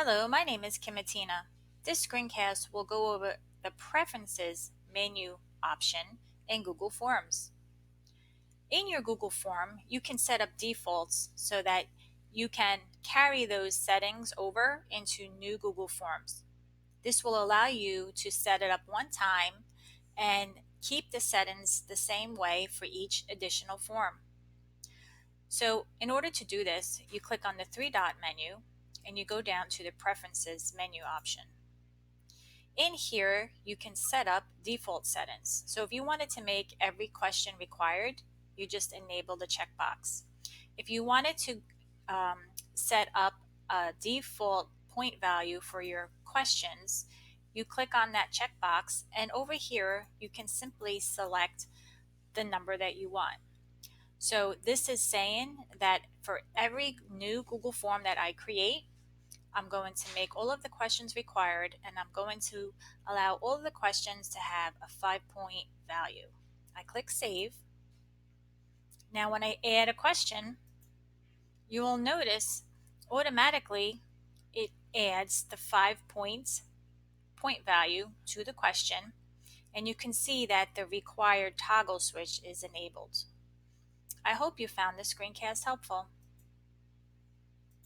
Hello, my name is Kimatina. This screencast will go over the Preferences menu option in Google Forms. In your Google form, you can set up defaults so that you can carry those settings over into new Google Forms. This will allow you to set it up one time and keep the settings the same way for each additional form. So in order to do this, you click on the three-dot menu and you go down to the Preferences menu option. In here, you can set up default settings. So if you wanted to make every question required, you just enable the checkbox. If you wanted to set up a default point value for your questions, you click on that checkbox, and over here, you can simply select the number that you want. So this is saying that for every new Google form that I create, I'm going to make all of the questions required, and I'm going to allow all of the questions to have a 5-point value. I click Save. Now when I add a question, you will notice automatically it adds the 5 point value to the question, and you can see that the required toggle switch is enabled. I hope you found this screencast helpful.